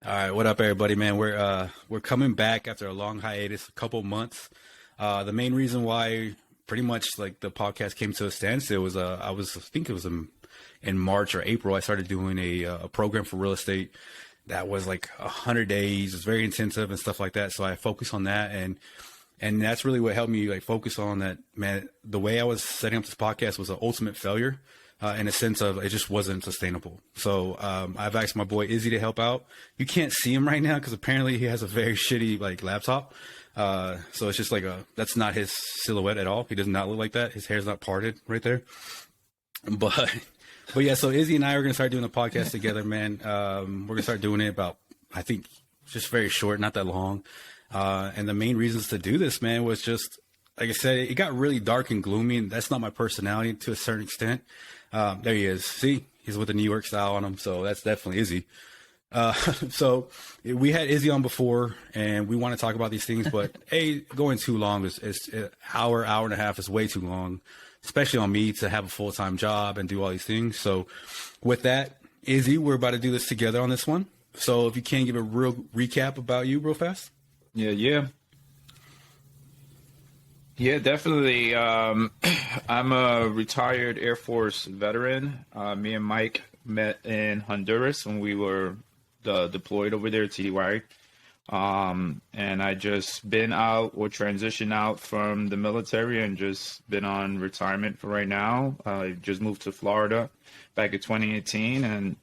All right, what up, everybody, man? We're coming back after a long hiatus, a couple months. The main reason why, pretty much, like the podcast came to a standstill was I think it was in March or April. I started doing a program for real estate that was like 100 days. It was very intensive and stuff like that. So I focused on that, and that's really what helped me like focus on that. Man, the way I was setting up this podcast was an ultimate failure. In a sense of it just wasn't sustainable. So I've asked my boy Izzy to help out. You can't see him right now because apparently he has a very shitty like laptop. So it's just like that's not his silhouette at all. He does not look like that. His hair's not parted right there. But yeah, so Izzy and I are gonna start doing a podcast together, man. We're gonna start doing it about, I think, just very short, not that long. And the main reasons to do this, man, was just like I said, it got really dark and gloomy, and that's not my personality to a certain extent. There he is. See, he's with the New York style on him. So that's definitely Izzy. So we had Izzy on before and we want to talk about these things, but going too long is an hour and a half is way too long, especially on me to have a full-time job and do all these things. So with that, Izzy, we're about to do this together on this one. So if you can give a real recap about you real fast. Yeah, definitely. I'm a retired Air Force veteran. Me and Mike met in Honduras when we were deployed over there, TDY. And I just been out or transitioned out from the military and just been on retirement for right now. I just moved to Florida back in 2018 and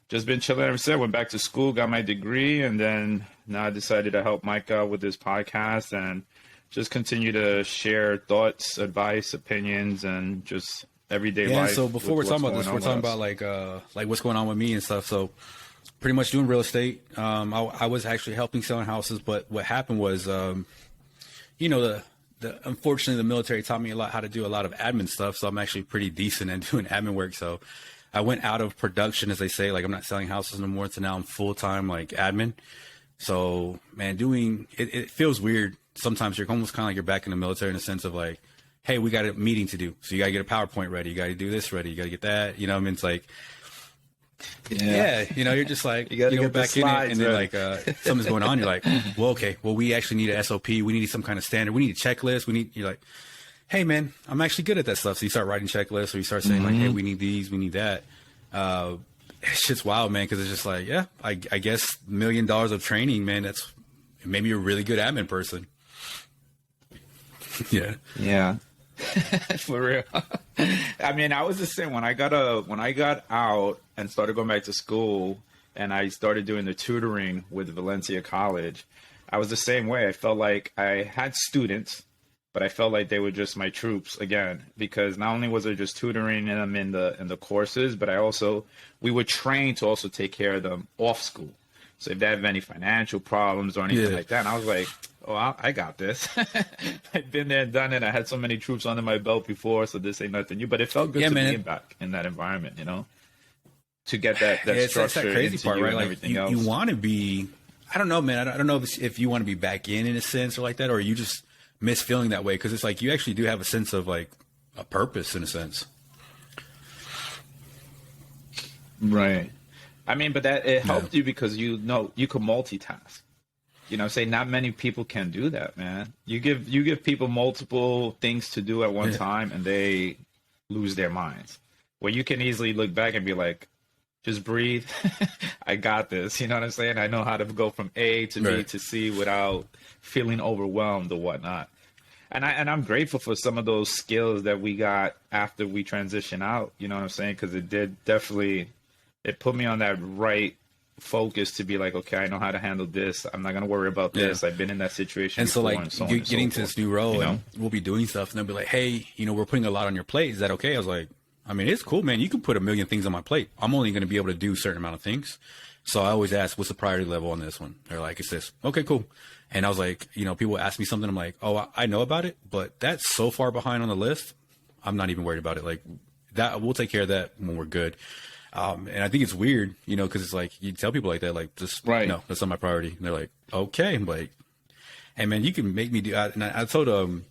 just been chilling ever since. Went back to school, got my degree, and then now I decided to help Mike out with this podcast and just continue to share thoughts, advice, opinions, and just everyday life. Yeah, so before we're talking about this, we're talking about like what's going on with me and stuff. So pretty much doing real estate. I was actually helping selling houses, but what happened was, unfortunately the military taught me a lot how to do a lot of admin stuff. So I'm actually pretty decent at doing admin work. So I went out of production, as they say, like I'm not selling houses no more. So now I'm full-time like admin. So man, it feels weird. Sometimes you're almost kind of like you're back in the military in the sense of like, hey, we got a meeting to do. So you got to get a PowerPoint ready. You got to do this ready. You got to get that. You know what I mean? It's like, yeah, you're just like, you got to get back slides, in it. And then like something's going on. You're like, well, okay, well, we actually need an SOP. We need some kind of standard. We need a checklist. You're like, hey, man, I'm actually good at that stuff. So you start writing checklists or you start saying like, hey, we need these, we need that. It's just wild, man. Cause it's just like, yeah, I guess $1 million of training, man. That's maybe you're a really good admin person. Yeah. For real. I mean, I was the same when I got out and started going back to school and I started doing the tutoring with Valencia College. I was the same way. I felt like I had students, but I felt like they were just my troops again, because not only was I just tutoring them in the courses, but we were trained to also take care of them off school. So if they have any financial problems or anything like that, and I was like, oh, I got this. I've been there and done it. I had so many troops under my belt before, so this ain't nothing new. But it felt good to be back in that environment, to get that structure. It's that crazy part, right? Like everything else. You want to be, I don't know, man. I don't know if you want to be back in a sense or like that, or you just miss feeling that way, because it's like you actually do have a sense of like a purpose in a sense. Right. I mean, but it helped you because you could multitask. Say not many people can do that, man. You give people multiple things to do at one time and they lose their minds. Where you can easily look back and be like, just breathe. I got this. You know what I'm saying? I know how to go from A to B to C without feeling overwhelmed or whatnot. And I'm grateful for some of those skills that we got after we transitioned out. You know what I'm saying? Because it did definitely, it put me on that right focus to be like, okay, I know how to handle this. I'm not going to worry about this. I've been in that situation and before. So like and so getting to this new role, and we'll be doing stuff and they'll be like, hey, we're putting a lot on your plate. Is that okay? I was like, I mean, it's cool, man. You can put 1 million things on my plate. I'm only going to be able to do a certain amount of things. So I always ask, what's the priority level on this one? They're like, it's this. Okay, cool. And I was like, people ask me something. I'm like, oh, I know about it, but that's so far behind on the list. I'm not even worried about it. Like that, we'll take care of that when we're good. And I think it's weird, because it's like you tell people like that, like just no, that's not my priority. And they're like, okay, I'm like, hey man, you can make me do. And I told them,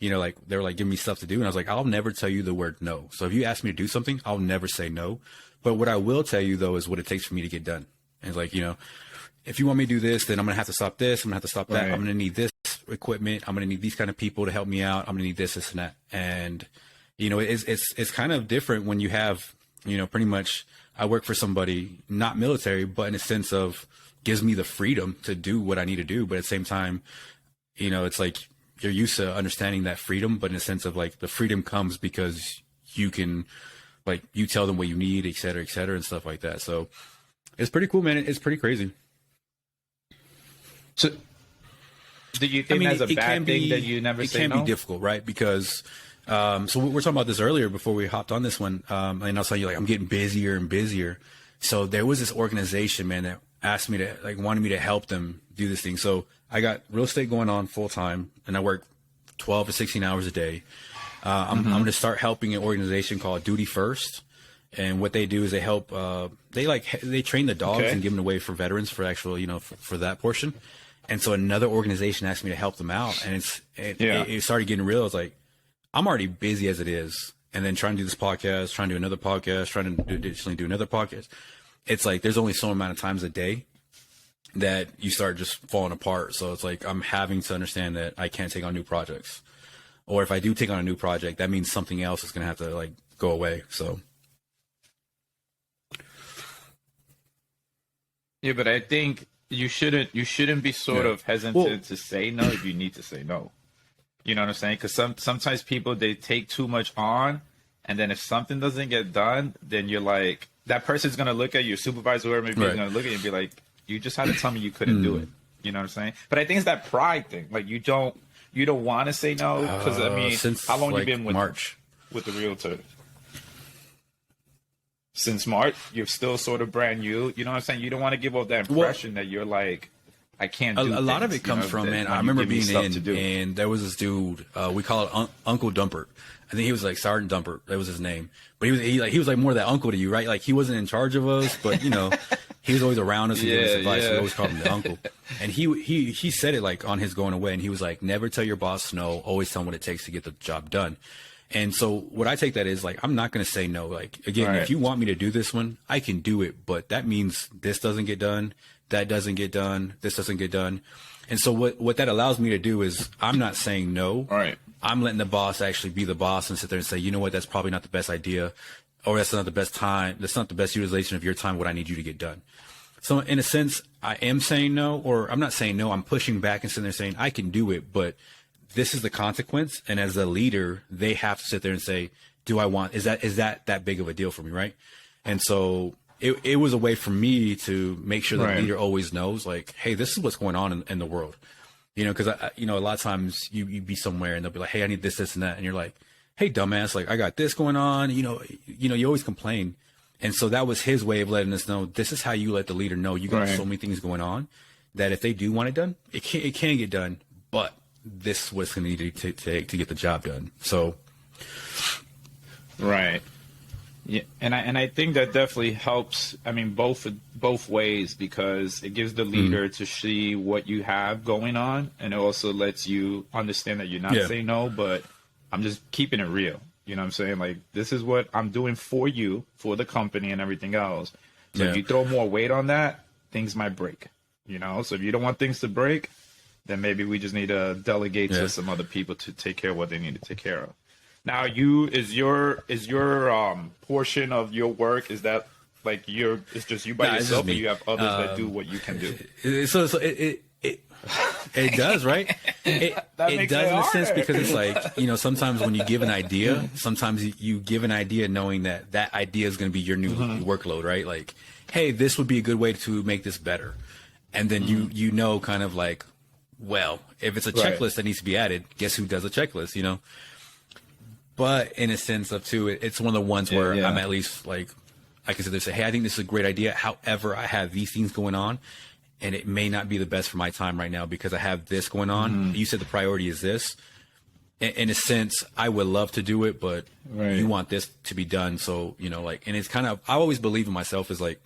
like they were like giving me stuff to do, and I was like, I'll never tell you the word no. So if you ask me to do something, I'll never say no. But what I will tell you though is what it takes for me to get done. And it's like, if you want me to do this, then I'm going to have to stop this. I'm going to have to stop that. Right. I'm going to need this equipment. I'm going to need these kind of people to help me out. I'm going to need this, and that. And, you know, it's kind of different when you have, you know, pretty much I work for somebody, not military, but in a sense of gives me the freedom to do what I need to do. But at the same time, you know, it's like you're used to understanding that freedom, but in a sense of like the freedom comes because you can, like, you tell them what you need, et cetera, and stuff like that. So it's pretty cool, man. It's pretty crazy. So do you think that's a bad thing that you never say no? It can be difficult, right? Because so we were talking about this earlier before we hopped on this one. And I was telling you, like, I'm getting busier and busier. So there was this organization, man, that asked me to, like, wanted me to help them do this thing. So I got real estate going on full time, and I work 12 to 16 hours a day. I'm going to start helping an organization called Duty First. And what they do is they help, they train the dogs and give them away for veterans for actual, you know, for that portion. And so another organization asked me to help them out, and it started getting real. It's like, I'm already busy as it is. And then trying to do this podcast, trying to do another podcast, trying to additionally do another podcast. It's like, there's only so amount of times a day that you start just falling apart. So it's like, I'm having to understand that I can't take on new projects, or if I do take on a new project, that means something else is going to have to, like, go away. So. Yeah, but I think you shouldn't be sort of hesitant to say no if you need to say no. You know what I'm saying? Because sometimes people, they take too much on, and then if something doesn't get done, then you're like, that person's gonna look at your supervisor, or maybe he's gonna look at you and be like, you just had to tell me you couldn't do it. You know what I'm saying? But I think it's that pride thing. Like, you don't want to say no, because I mean, since, how long like, you been with March with the realtor? Since March, you're still sort of brand new. You know what I'm saying? You don't want to give off that impression that you're like, I can't do a lot of it comes from, man, I remember being in, and there was this dude, we call it Uncle Dumper. I think he was like Sergeant Dumper. That was his name. But he was like more that uncle to you, right? Like, he wasn't in charge of us, but, you know, he was always around us and giving us advice. So we always called him the uncle. And he said it, like, on his going away, and he was like, never tell your boss no, always tell him what it takes to get the job done. And so what I take that is, like, I'm not going to say no. Like, again, if you want me to do this one, I can do it, but that means this doesn't get done, that doesn't get done, this doesn't get done. And so what that allows me to do is, I'm not saying no. Right. I'm letting the boss actually be the boss and sit there and say, you know what, that's probably not the best idea, or that's not the best time. That's not the best utilization of your time, what I need you to get done. So in a sense, I am saying no, or I'm not saying no. I'm pushing back and sitting there saying, I can do it, but this is the consequence. And as a leader, they have to sit there and say, is that big of a deal for me? Right. And so it was a way for me to make sure the leader always knows, like, hey, this is what's going on in the world. You know, because, you know, a lot of times you be somewhere and they'll be like, hey, I need this, and that. And you're like, hey, dumbass, like, I got this going on. You know, you always complain. And so that was his way of letting us know, this is how you let the leader know you got so many things going on that if they do want it done, it can get done. But this is what's going to need to take to get the job done. So. Right. Yeah, and I think that definitely helps. I mean, both ways, because it gives the leader to see what you have going on, and it also lets you understand that you're not saying no, but I'm just keeping it real. You know what I'm saying? Like, this is what I'm doing for you, for the company, and everything else. So if you throw more weight on that, things might break. You know, so if you don't want things to break, then maybe we just need to delegate to some other people to take care of what they need to take care of. Now, is your portion of your work, is that like it's just you by yourself, or you have others that do what you can do? So it does, right? It does in a sense, because it's like, you know, sometimes when you give an idea, sometimes you give an idea knowing that idea is going to be your new workload, right? Like, hey, this would be a good way to make this better. And then you know, kind of like, well, if it's a checklist that needs to be added, guess who does a checklist, you know? But in a sense of too, it's one of the ones where I'm at least like, I can sit there and say, hey, I think this is a great idea. However, I have these things going on, and it may not be the best for my time right now because I have this going on. You said the priority is this. In a sense, I would love to do it, but you want this to be done. So, you know, like, and it's kind of, I always believe in myself as like,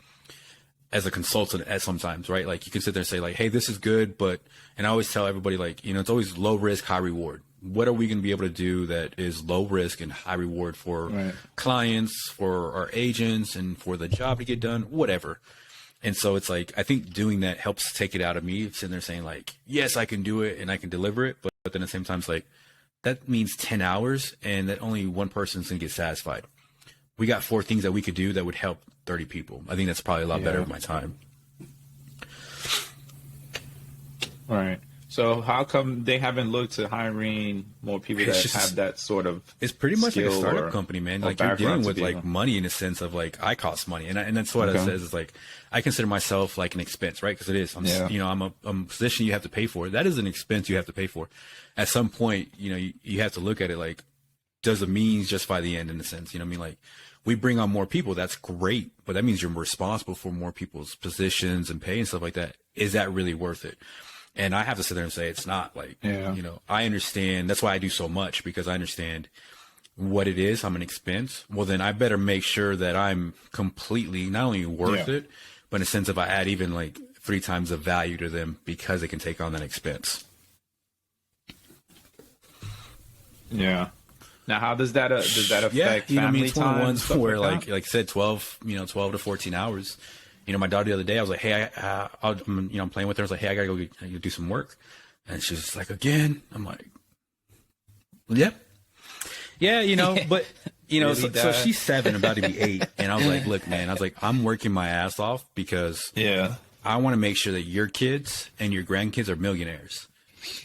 as a consultant at sometimes, right? Like, you can sit there and say like, hey, this is good, but, and I always tell everybody, like, you know, it's always low risk, high reward. What are we going to be able to do that is low risk and high reward for clients, for our agents, and for the job to get done, whatever. And so it's like, I think doing that helps take it out of me, sitting there saying like, yes, I can do it and I can deliver it. But then at the same time, it's like, that means 10 hours and that only one person's going to get satisfied. We got 4 things that we could do that would help 30 people. I think that's probably a lot better with my time. Right. So how come they haven't looked to hiring more people that have that sort of It's pretty much like a startup company, man. Like you're dealing with like money in a sense of like I cost money. And that's what it says is like, I consider myself like an expense, right? Because it is, I'm a position you have to pay for. That is an expense you have to pay for. At some point, you have to look at it like, does the means justify the end in a sense? You know what I mean? Like we bring on more people. That's great. But that means you're responsible for more people's positions and pay and stuff like that. Is that really worth it? And I have to sit there and say it's not. Like, I understand. That's why I do so much, because I understand what it is. I'm an expense. Well, then I better make sure that I'm completely not only worth it, but in a sense of I add even like 3 times the value to them because they can take on that expense. Yeah. Now, how does that affect family it's one of the ones where like I said, 12 to 14 hours. My daughter the other day, I was like, hey, I'm playing with her. I was like, hey, I gotta go do some work. And she's just like, again? I'm like, yeah, but, really so she's 7, about to be 8. And I was like, look, man, I was like, I'm working my ass off because I want to make sure that your kids and your grandkids are millionaires.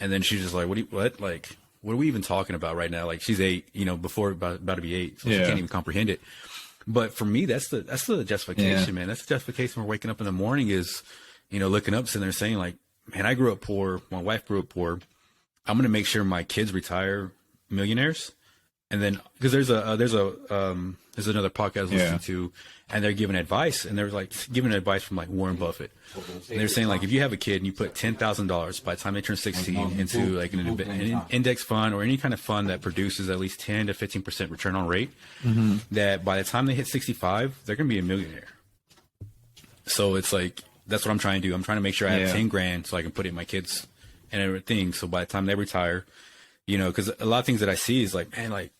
And then she's just like, what? Like, what are we even talking about right now? Like she's 8, before about to be 8. So she can't even comprehend it. But for me, that's the justification, man. That's the justification for waking up in the morning is, looking up, sitting there saying like, man, I grew up poor. My wife grew up poor. I'm going to make sure my kids retire millionaires. And then, because there's another podcast I was listening to, and they're giving advice, and they're like giving advice from like Warren Buffett. And they're saying like, if you have a kid and you put $10,000 by the time they turn 16 into like an index fund or any kind of fund that produces at least 10 to 15% return on rate, that by the time they hit 65, they're going to be a millionaire. So it's like, that's what I'm trying to do. I'm trying to make sure I have 10 grand so I can put it in my kids and everything. So by the time they retire, because a lot of things that I see is like, man, like,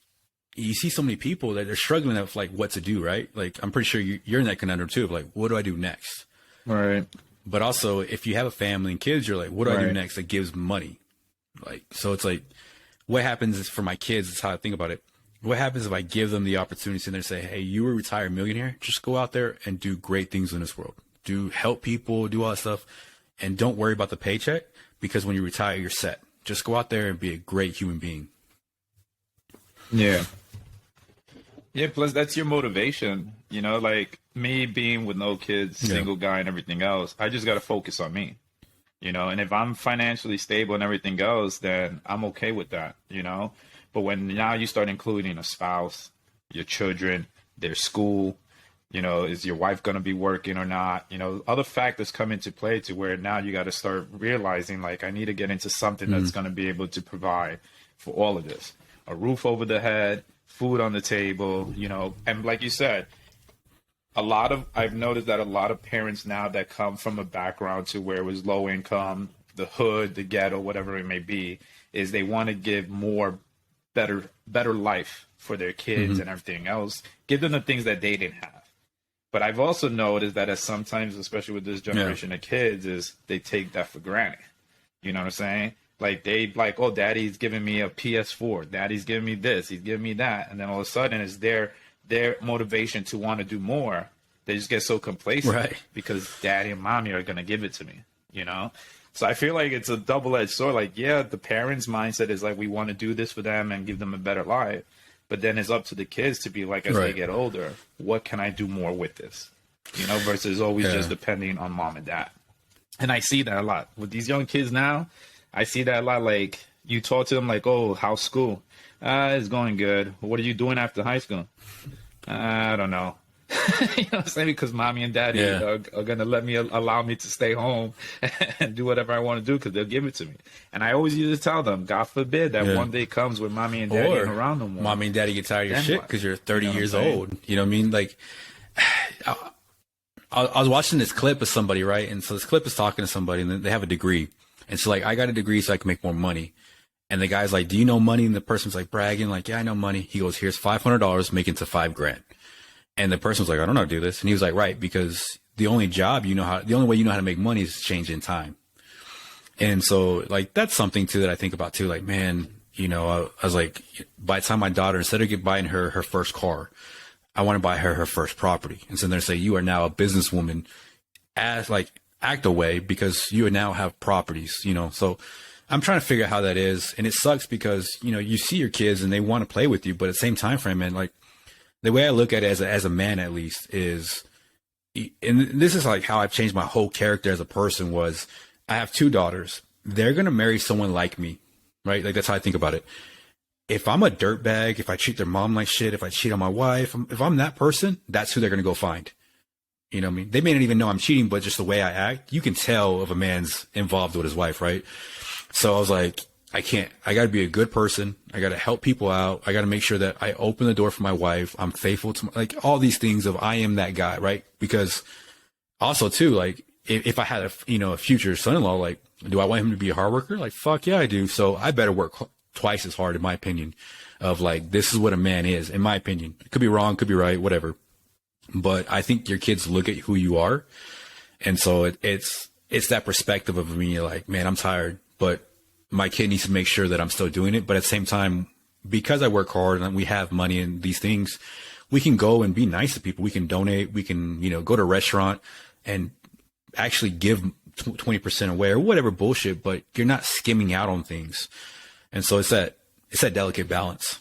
you see so many people that are struggling with like what to do, right? Like, I'm pretty sure you're in that conundrum too of like, what do I do next? Right. But also, if you have a family and kids, you're like, what do I do next that gives money? Like, so it's like, what happens is for my kids, is how I think about it. What happens if I give them the opportunity to say, hey, you were a retired millionaire, just go out there and do great things in this world. Help people, do all that stuff, and don't worry about the paycheck, because when you retire, you're set. Just go out there and be a great human being. Yeah. Yeah, plus that's your motivation, like me being with no kids, single guy and everything else, I just got to focus on me, and if I'm financially stable and everything else, then I'm okay with that, but when now you start including a spouse, your children, their school, is your wife going to be working or not, other factors come into play to where now you got to start realizing like, I need to get into something that's going to be able to provide for all of this, a roof over the head, food on the table, and like you said, I've noticed that a lot of parents now that come from a background to where it was low income, the hood, the ghetto, whatever it may be, is they want to give more better life for their kids and everything else, give them the things that they didn't have. But I've also noticed that as sometimes, especially with this generation of kids, is they take that for granted. You know what I'm saying? Like oh, daddy's giving me a PS4. Daddy's giving me this. He's giving me that. And then all of a sudden it's their motivation to want to do more. They just get so complacent because daddy and mommy are going to give it to me, So I feel like it's a double-edged sword. Like, the parents' mindset is like, we want to do this for them and give them a better life. But then it's up to the kids to be like, as they get older, what can I do more with this? Versus always just depending on mom and dad. And I see that a lot with these young kids now. I see that a lot. Like, you talk to them like, oh, how's school? It's going good. What are you doing after high school? I don't know. You know what I'm saying? Because mommy and daddy are going to allow me to stay home and do whatever I want to do because they'll give it to me. And I always used to tell them, God forbid that one day comes where mommy and daddy ain't around no more. Mommy and daddy get tired of your shit because you're 30 years old. You know what I mean? Like, I was watching this clip of somebody, right? And so this clip is talking to somebody and they have a degree. And so like, I got a degree so I can make more money. And the guy's like, do you know money? And the person's like bragging, like, yeah, I know money. He goes, here's $500, make it to $5,000. And the person was like, I don't know how to do this. And he was like, right, because the only way you know how to make money is changing time. And so like, that's something too that I think about too. Like, man, I was like, by the time my daughter, instead of buying her first car, I want to buy her first property. And so they're saying, you are now a businesswoman, act away because you now have properties, so I'm trying to figure out how that is. And it sucks because, you see your kids and they want to play with you, but at the same time frame, man, like the way I look at it as a man, at least, is, and this is like how I've changed my whole character as a person, was I have 2 daughters. They're going to marry someone like me, right? Like, that's how I think about it. If I'm a dirtbag, if I treat their mom like shit, if I cheat on my wife, if I'm that person, that's who they're going to go find. You know what I mean? They may not even know I'm cheating, but just the way I act, you can tell if a man's involved with his wife, right? So I was like, I got to be a good person. I got to help people out. I got to make sure that I open the door for my wife. I'm faithful to like all these things of I am that guy, right? Because also too, like if I had a future son-in-law, like, do I want him to be a hard worker? Like, fuck yeah, I do. So I better work twice as hard, in my opinion, of like, this is what a man is, in my opinion. It could be wrong, could be right, whatever. But I think your kids look at who you are. And so it's that perspective of me, like, man, I'm tired, but my kid needs to make sure that I'm still doing it. But at the same time, because I work hard and we have money and these things, we can go and be nice to people. We can donate. We can, go to a restaurant and actually give 20% away or whatever bullshit, but you're not skimming out on things. And so it's that delicate balance.